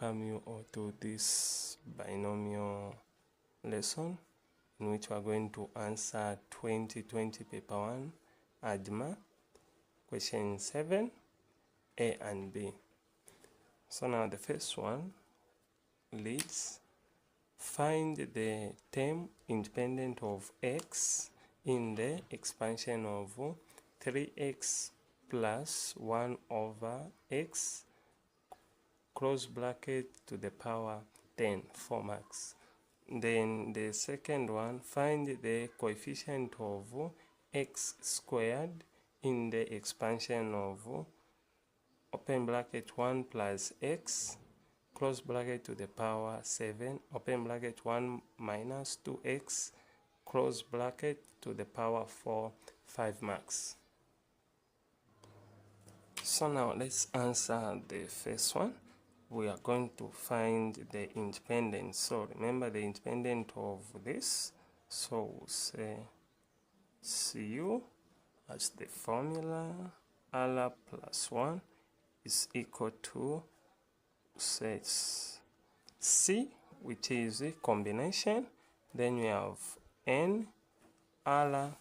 welcome you all to this binomial lesson in which we are going to answer 2020 paper 1 ADMA question 7 A and B. So now the first one reads, find the term independent of x in the expansion of 3x plus 1 over x close bracket to the power 10 for marks. Then the second one, find the coefficient of x squared in the expansion of open bracket 1 plus x close bracket to the power 7 open bracket 1 minus 2x close bracket to the power 4, 5 marks. So now let's answer the first one. We are going to find the independent. So remember the independent of this. So we'll say Cu as the formula, R plus 1 is equal to, say C, which is a combination. Then we have N, R,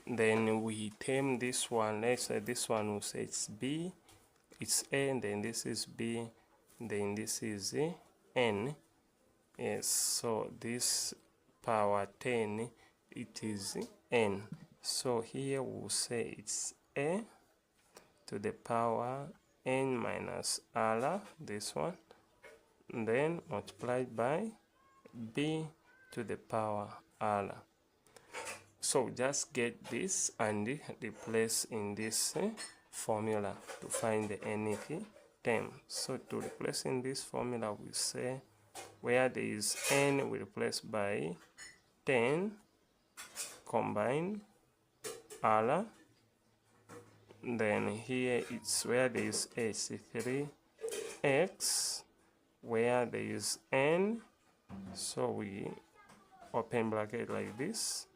then we term this one. Let's say this one will say it's B, it's A, and then this is B, then this is N. Yes, so this power 10, it is N. So here we'll say it's A to the power N minus R, this one, then multiplied by B to the power R. So just get this and replace in this formula to find the nth term. So to replace in this formula, we say where there is n, we replace by 10 combine R. Then here it's where there is s 3x, where there is n, so we open bracket like this.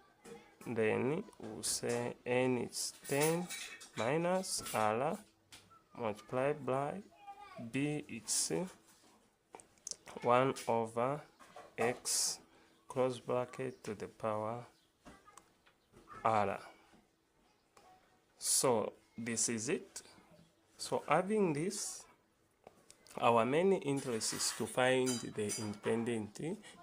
Then we'll say n is 10 minus R multiplied by B, it's 1 over x close bracket to the power R. So this is it. So having this, our main interest is to find the independent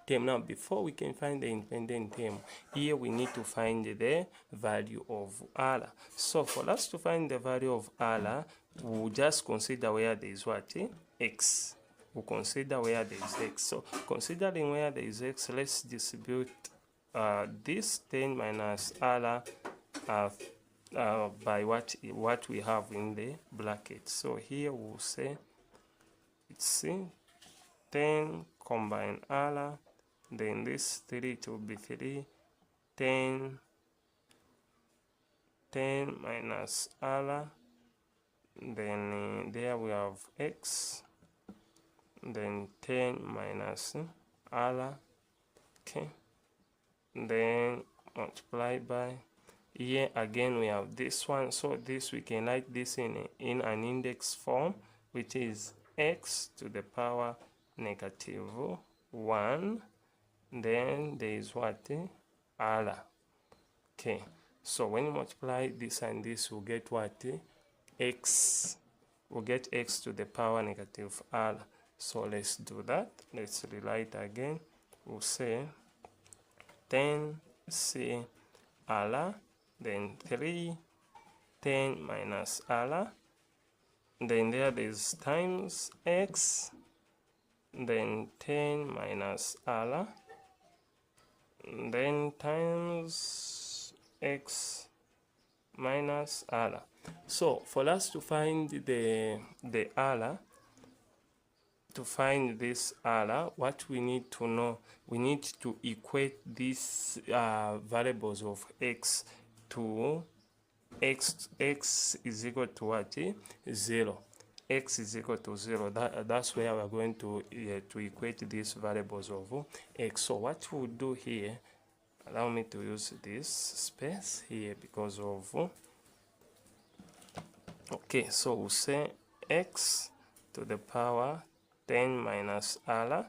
term. Now before we can find the independent term, here we need to find the value of R. So for us to find the value of R, we'll just consider where there is what? X. We'll consider where there is x. So considering where there is x, let's distribute this 10 minus R by what we have in the bracket. So here we'll say it's 10 combine R, then this 3, it will be 3, 10 minus R, then there we have x, then 10 minus R, okay, then multiply by, here again we have this one. So this we can write this in an index form, which is x to the power negative 1, then there is what? R. Okay, so when you multiply this and this, we'll get what? X. We'll get x to the power negative R. So let's do that. Let's rewrite again. We'll say 10 C R, then 3 10 minus R, then there is times x, then 10 minus R, then times x minus R. So for us to find the R, to find this R, what we need to know, we need to equate these variables of x to x is equal to what? 0. X is equal to 0. That's where we're going to equate these variables of x. So what we'll do here, allow me to use this space here because of, okay, so we'll say x to the power 10 minus r,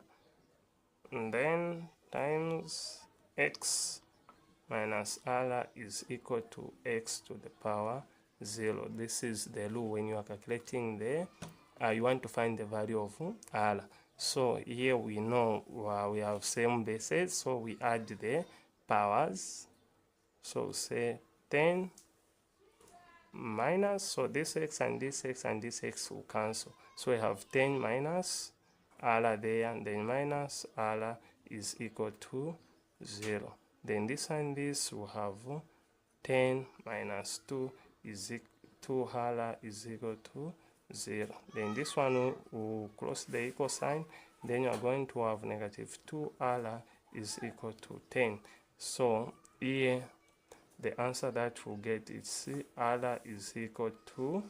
and then times x minus r is equal to x to the power 0. This is the rule when you are calculating the you want to find the value of r. So here we know we have same bases, so we add the powers. So say 10 minus, so this x and this x and this x will cancel, so we have 10 minus r there, and then minus r is equal to 0. Then this and this will have 10 minus 2 is 2r is equal to 0. Then this one will cross the equal sign, then you are going to have negative 2r is equal to 10. So here the answer that we'll get is r is equal to,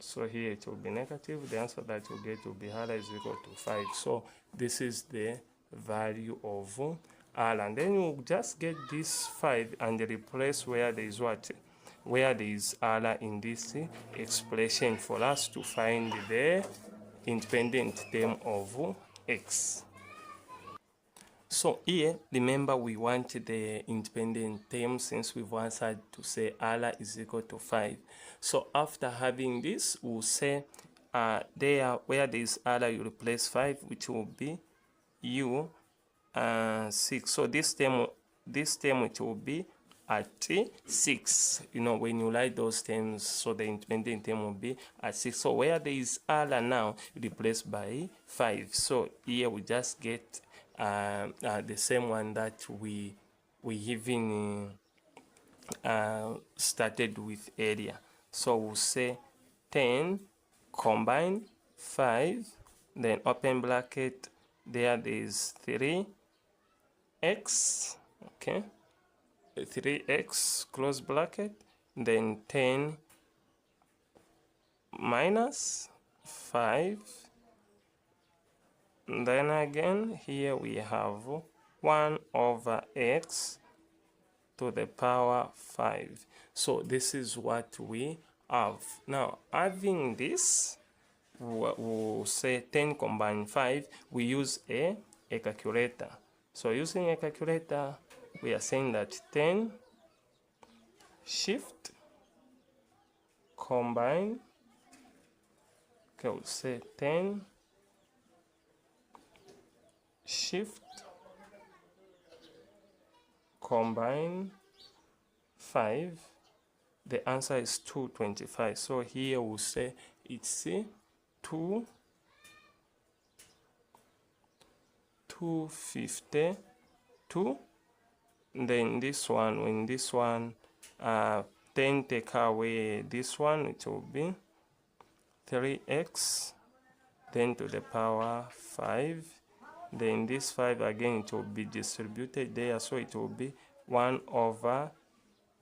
so here it will be negative, the answer that we'll get will be r is equal to 5. So this is the value of r, and then we'll just get this 5 and replace where there is what, where there is r in this expression for us to find the independent term of x. So here, remember we want the independent term since we've answered to say r is equal to 5. So after having this, we'll say there where there is r, you replace 5, which will be u 6. So this term it will be at 6. You know, when you write those terms, so the independent term will be at 6. So where there is r now, replaced by 5. So here we just get the same one that we even started with earlier. So we'll say 10 combine 5, then open bracket, there is 3x, okay, 3x close bracket, then 10 minus 5, then again here we have 1 over x to the power 5. So this is what we have. Now having this, we'll say 10 combine 5, we use a calculator. So using a calculator, we are saying that 10 shift combine, okay, we'll say 10 shift combine 5, the answer is 225. So here we'll say it's 252. Then this one, when this one 10 take away this one, it will be 3x then to the power 5. Then this 5 again, it will be distributed there, so it will be 1 over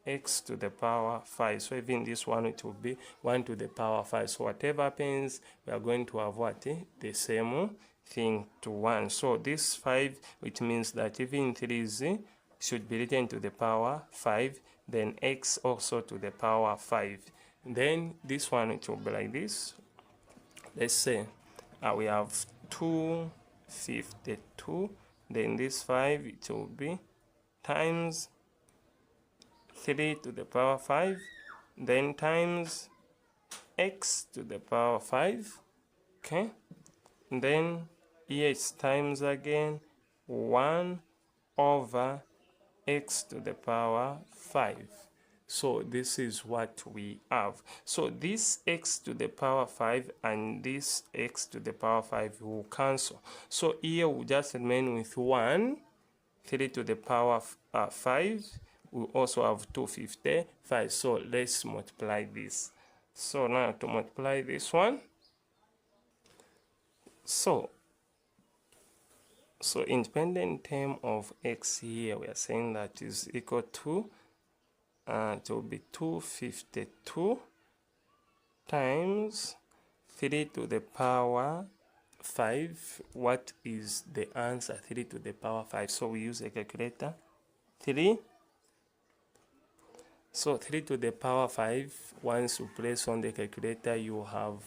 x to the power 5. So even this one, it will be 1 to the power 5. So whatever happens, we are going to have what? The same thing to 1. So this 5, which means that even 3 should be written to the power 5, then x also to the power 5. Then this one, it will be like this. Let's say we have 252, then this 5, it will be times 3 to the power 5, then times x to the power 5, okay, and then here it's times again 1 over x to the power 5. So this is what we have. So this x to the power 5 and this x to the power 5 will cancel. So here we just remain with 1. 3 to the power 5. We also have 255. So let's multiply this. So now to multiply this one. So independent term of x here, we are saying that is equal to it will be 252 times 3 to the power 5. What is the answer? 3 to the power 5. So we use a calculator. 3. So 3 to the power 5, once you place on the calculator, you have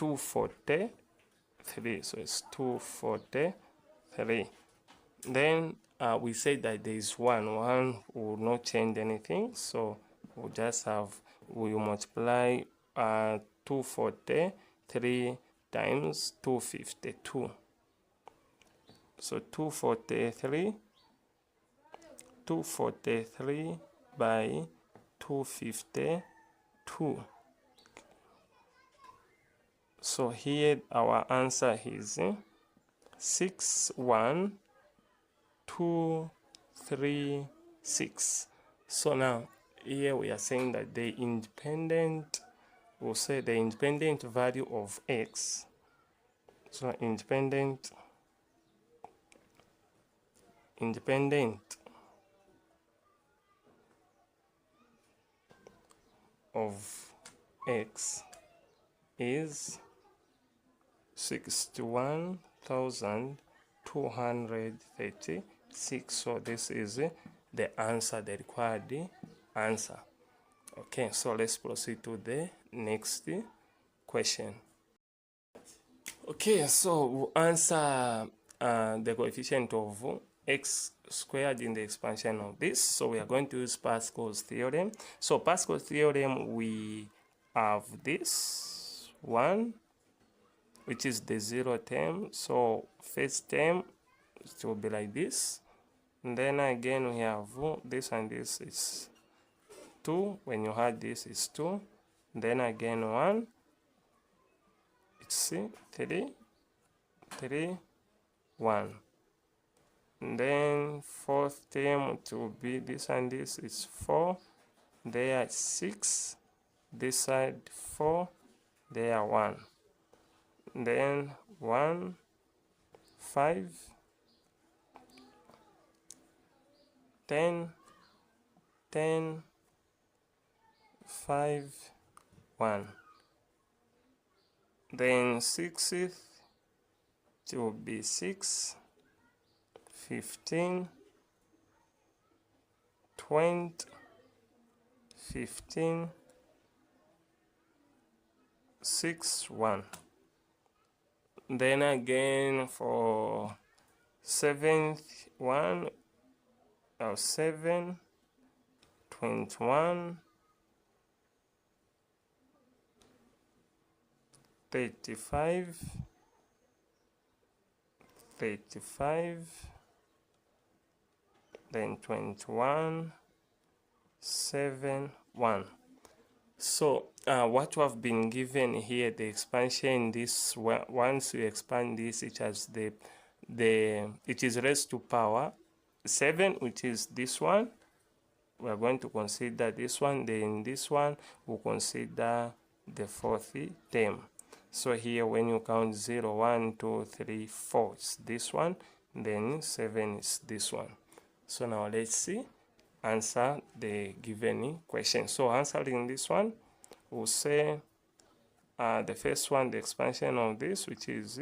243. So it's 243. Then we say that there is 1. 1 will not change anything. So we'll just have, we multiply 243 times 252. So 243 by 252. So here our answer is 61236. So now here we are saying that the independent, we'll say the independent value of x. So independent of x is 61,236. So this is the answer, the required answer. Okay, so let's proceed to the next question. Okay, so we'll answer the coefficient of x squared in the expansion of this. So we are going to use Pascal's theorem. So Pascal's theorem, we have this one, which is the 0 term. So first term it will be like this, and then again we have this, and this is 2. When you add this is 2, then again 1, it's 3, 1. And then fourth term it will be this, and this is 4, there 6, this side 4, there 1. Then 1, 5, 10, 5, 1. Then 60th it will be 6, 15, 20, 15, 6, 1. Then again for 7th one, 7, 21, 35, 35, then 21, 7, 1. So what we have been given here, the expansion, this once you expand this, it has it is raised to power 7, which is this one. We are going to consider this one. Then this one we'll consider the fourth term. So here when you count 0, 1, 2, 3, 4, it's this one, then 7 is this one. So now let's see, answer the given question. So answering this one, we'll say the first one, the expansion of this, which is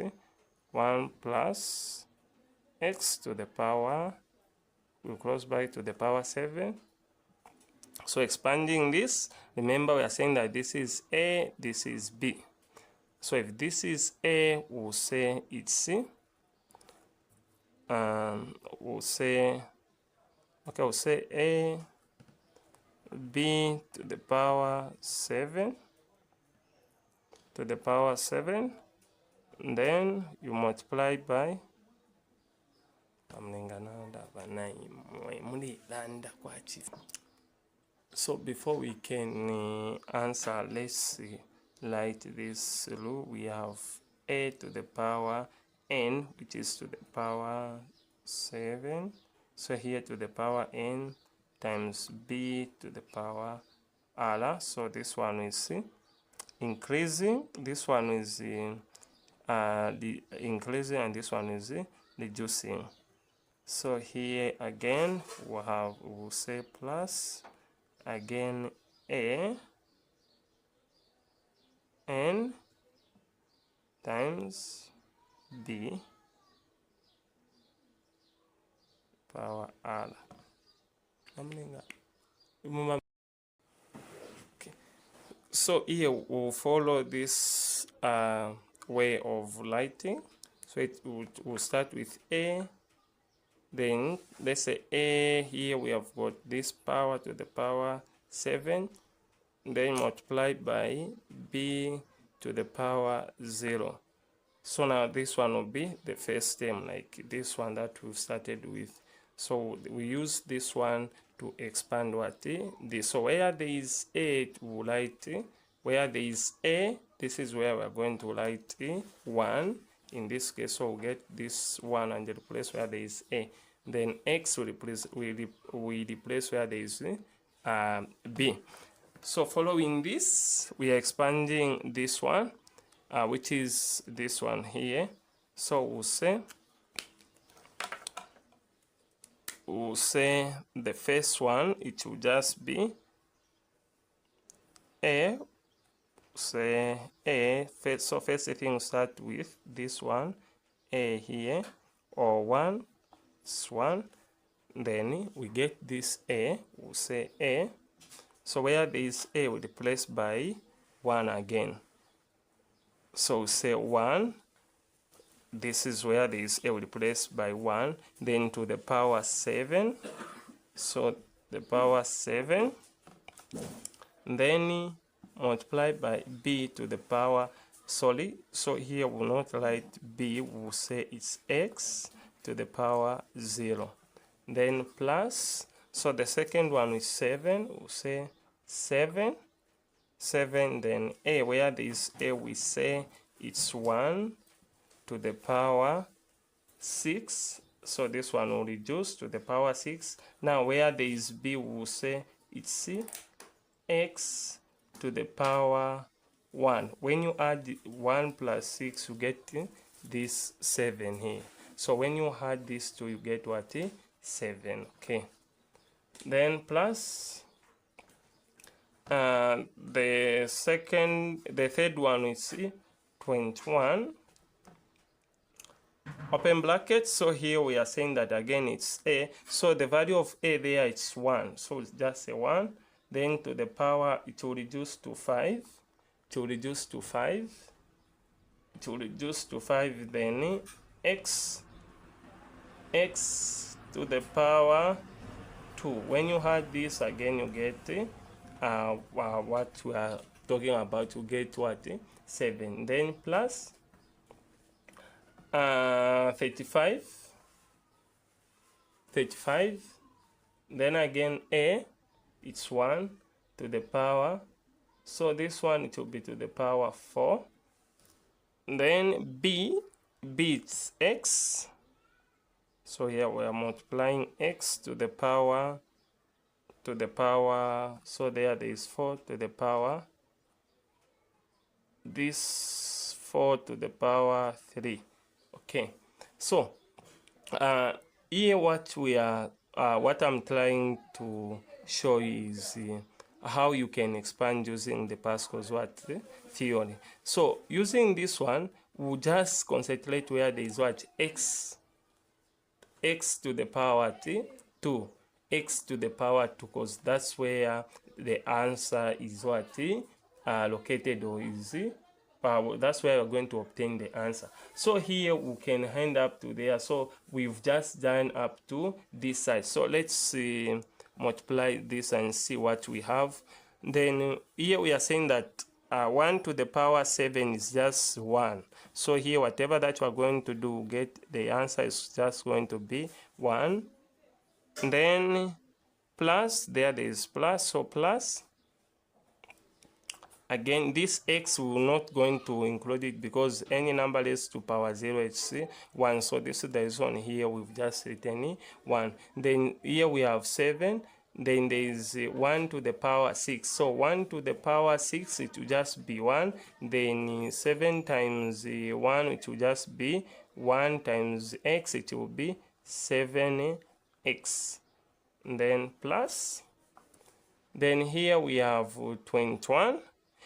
1 plus x to the power, we'll cross by to the power 7. So expanding this, remember we are saying that this is A, this is B. So if this is A, we'll say it's C. We'll say A, B to the power 7, to the power 7, and then you multiply by so before we can answer, let's write this rule. We have A to the power n, which is to the power 7. So here to the power n times B to the power r. So this one is increasing, this one is increasing, and this one is reducing. So here again we'll say plus again A n times B power r. Okay. So here we'll follow this way of writing. So we'll start with A. Then let's say A, here we have got this power to the power 7, then multiplied by B to the power 0. So now this one will be the first term, like this one that we've started with. So we use this one to expand what this. So where there is A, we'll write where there is A, this is where we're going to write 1 in this case. So we'll get this 1 and replace where there is A. Then X will replace, we replace where there is B. So following this, we are expanding this one, which is this one here. So we'll say the first one, it will just be A. Say A. First, so first thing we'll start with this one, A here, or 1, it's 1. Then we get this A, we'll say A. So where there is A, we replace by 1 again. So we'll say 1. This is where there is A, we replace by 1. Then to the power 7. So the power 7. Then multiply by B to the power, sorry, so here we'll not write B, we'll say it's X to the power 0. Then plus, so the second one is 7, we'll say 7, then A, where there is A, we say it's 1 to the power 6, so this one will reduce to the power 6. Now where there is B, we'll say it's X to the power 1. When you add 1 plus 6, you get this 7 here. So when you add these two, you get what? 7. Okay. Then plus the third one is 21. Open bracket. So here we are saying that again it's A. So the value of A there it's 1. So it's just a 1. Then to the power, it will reduce to 5. It will reduce to 5. It will reduce to 5. Then X to the power 2. When you add this again, you get what we are talking about. You get what? 7. Then plus 35. Then again A, it's 1 to the power. So this one, it will be to the power 4. Then B it's X. So here we are multiplying X to the power, so there is 4 to the power. This 4 to the power 3. Okay. So here what I'm trying to show you is how you can expand using the Pascal's theory. So using this one, we'll just concentrate where there is what? X to the power 2. X to the power 2, because that's where the answer is what? Located, or is that's where we're going to obtain the answer. So here we can end up to there. So we've just done up to this side. So let's multiply this and see what we have. Then here we are saying that 1 to the power 7 is just 1. So here whatever that you are going to do, get the answer is just going to be 1. Then plus, there is plus, so plus. Again, this X will not going to include it because any number raised to power 0 is 1. So this is the one here, we've just written 1. Then here we have 7. Then there is 1 to the power 6. So 1 to the power 6, it will just be 1. Then 7 times 1, it will just be 1 times X, it will be 7X. Then plus. Then here we have 21.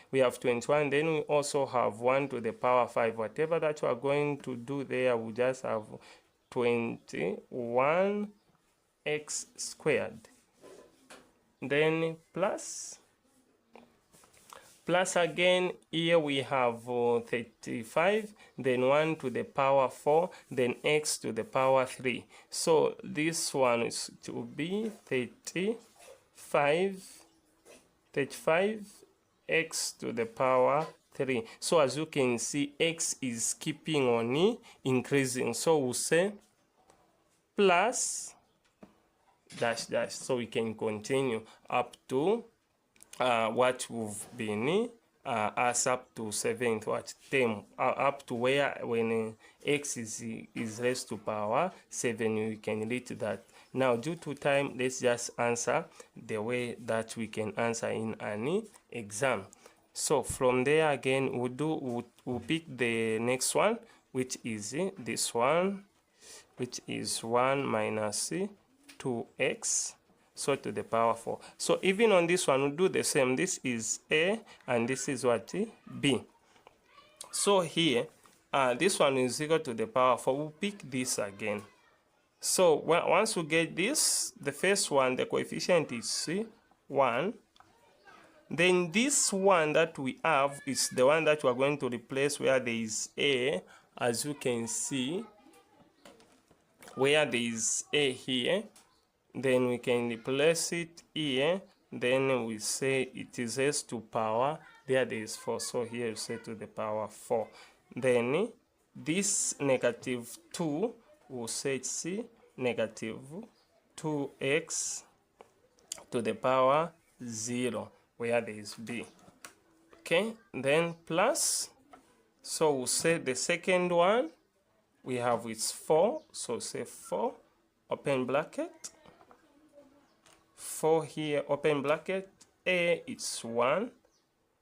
We have 21, then we also have 1 to the power 5. Whatever that you are going to do there, we just have 21x squared. Then plus plus again, here we have 35, then 1 to the power 4, then x to the power 3. So this one is to be 35 x to the power 3. So as you can see, x is keeping on increasing. So we'll say plus dash dash. So we can continue up to what we've been as up to 7th what term, up to where when x is raised to power 7, we can reach that. Now due to time, let's just answer the way that we can answer in an exam. So from there again, we'll pick the next one, which is this one, which is 1 minus 2x, so to the power 4. So even on this one, we'll do the same. This is a and this is what? B. So here, this one is equal to the power 4. We'll pick this again. So once we get this, the first one, the coefficient is 1. Then this one that we have is the one that we are going to replace where there is a, as you can see, where there is a here. Then we can replace it here. Then we say it is s to power, there is 4. So here you say to the power 4. Then this negative 2, we'll say it's negative 2x to the power 0, where there is b. Okay, then plus, so we'll say the second one, we have it's 4, so say 4, open bracket, 4 here, open bracket, a it's 1,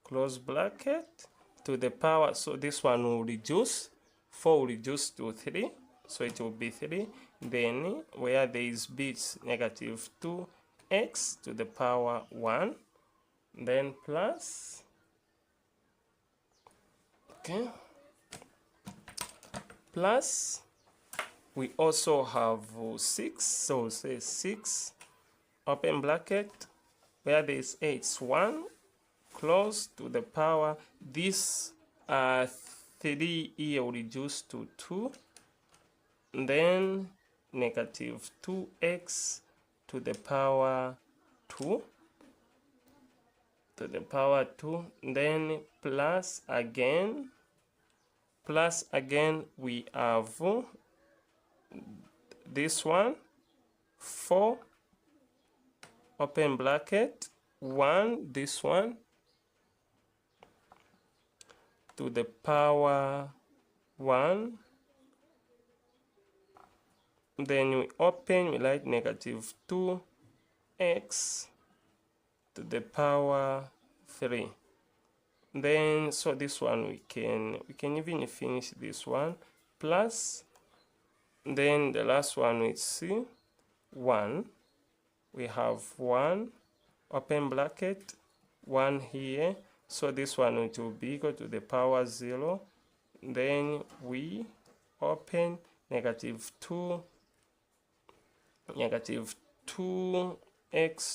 close bracket, to the power, so this one will reduce, 4 will reduce to 3, so it will be 3, then where there is b, it's negative 2x to the power 1, then plus, okay, plus, we also have 6, so say 6, open bracket, where there is 8, it's 1, close to the power, this 3 here will reduce to 2, then negative 2x to the power 2, to the power 2, then plus again, we have this one, 4, open bracket, 1, this one, to the power 1, then we open, we write negative 2x to the power 3. Then so this one we can even finish this one, plus, then the last one is 1, we have 1, open bracket, 1 here, so this one will be equal to the power 0, then we open negative 2x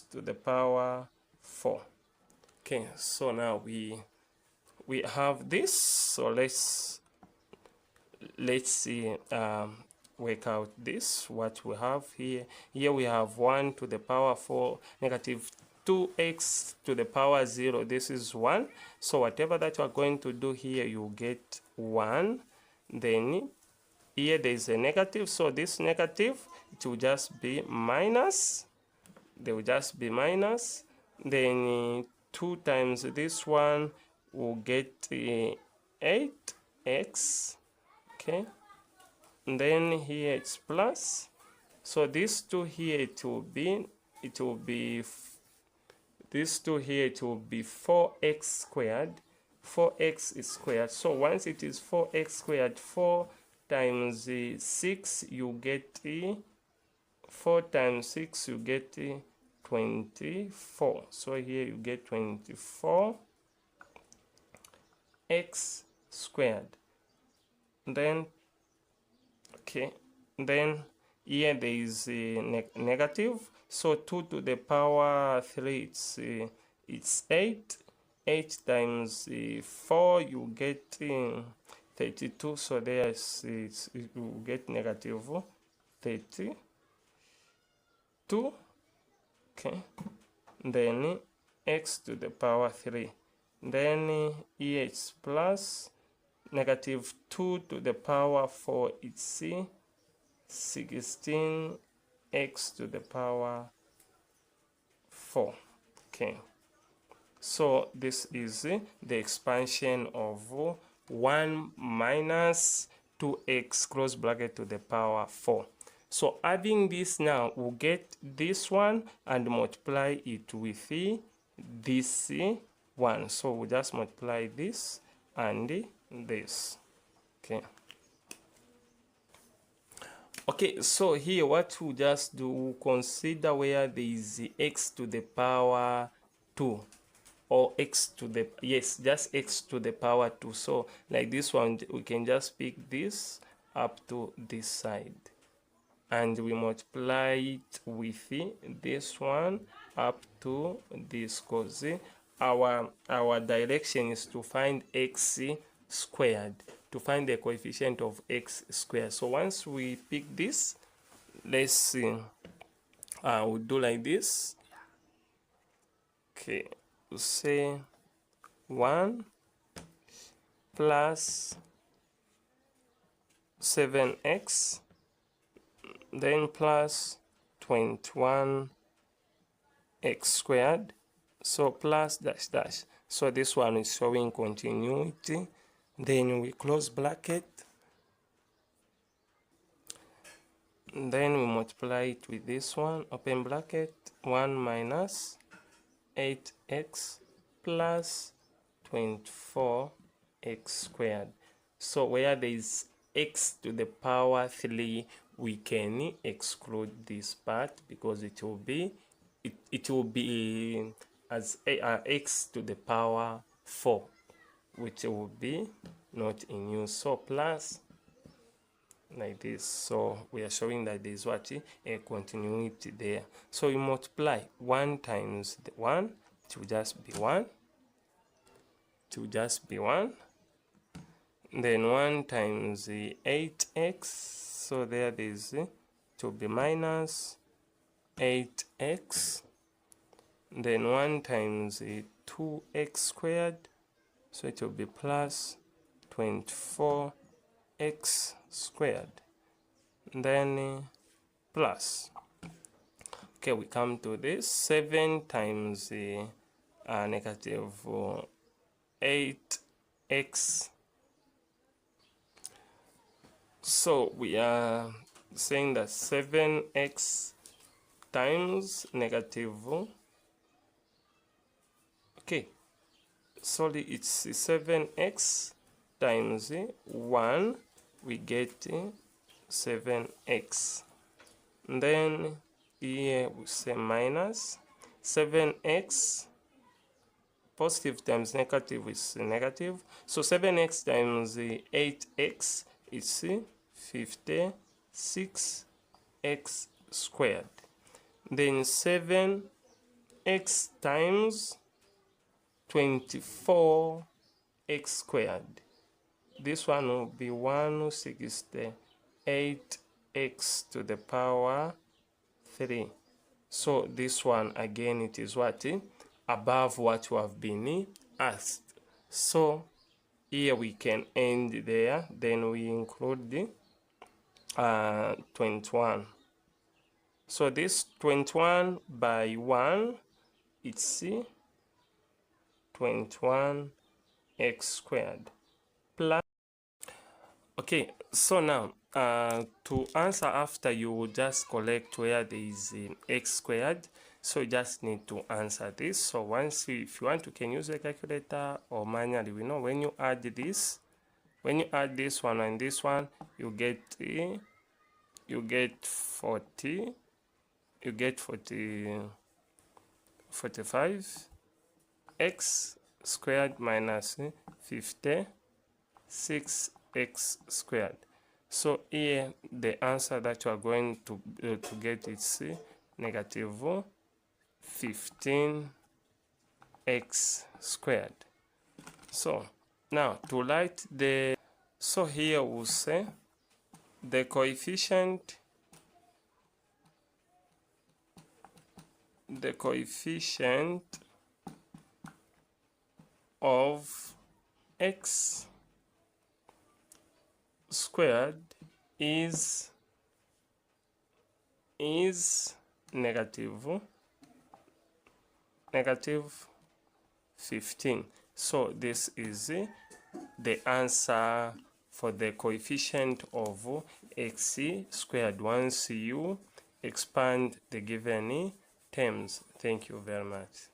to the power 4. Okay, so now we have this, so let's see, work out this, what we have here. Here we have 1 to the power 4, negative 2x to the power 0, this is 1. So whatever that you are going to do here, you get 1. Then here there is a negative, so this negative, it will just be minus. They will just be minus. Then 2 times this one will get 8x. Okay. And then here it's plus. So this 2 here, it will be this 2 here, it will be 4x squared. 4x is squared. So once it is 4x squared, 4 times 6, you get 4 times 6, you get 24. So here you get 24x squared. Then okay, then here there is a negative, so 2 to the power 3, it's 8 8 times 4, you get 32. So there is you get negative 32. Okay, then x to the power 3. Then here it's plus negative 2 to the power 4. It's 16 x to the power 4. Okay, so this is the expansion of 1 minus 2x close bracket to the power 4. So adding this now, we'll get this one and multiply it with this one. So we'll just multiply this and this. Okay. Okay, so here what we'll just do, we'll consider where there is x to the power 2 or x to the, yes, just x to the power 2. So like this one, we can just pick this up to this side and we multiply it with this one up to this, because our direction is to find x squared, to find the coefficient of x squared. So once we pick this, let's see, we'll do like this. Okay, we'll say 1 plus 7x, then plus 21 x squared, so plus dash dash. So this one is showing continuity. Then we close bracket, then we multiply it with this one, open bracket, 1 minus 8x plus 24x squared. So where there is x to the power 3, we can exclude this part because it will be as x to the power 4, which will be not in use. So plus like this. So we are showing that there is what, a continuity there. So you multiply 1 times the 1, it will just be 1, it will just be 1. Then 1 times the 8x, so there is to be minus 8x. Then 1 times the 2x squared, so it will be plus 24x squared. Then plus, okay, we come to this 7 times the negative 8x. So we are saying that 7x times negative, okay, sorry, it's 7x times 1, we get 7x. And then here we say minus 7x, positive times negative is negative. So 7x times 8x is 56x squared. Then 7x times 24x squared. This one will be 168x to the power 3. So this one again, it is what, above what you have been asked. So here we can end there. Then we include the 21. So this 21 by 1, it's 21x squared plus. Okay, so now to answer after, you will just collect where there is x squared. So you just need to answer this. So once if you want, you can use a calculator or manually. We know when you add this, when you add this one and this one, you get 40, you get 45 x squared minus 56x squared. So here the answer that you are going to get is negative 15 x squared. So now to write the, so here we'll say the coefficient of x squared is negative 15. So this is the answer for the coefficient of x squared once you expand the given terms. Thank you very much.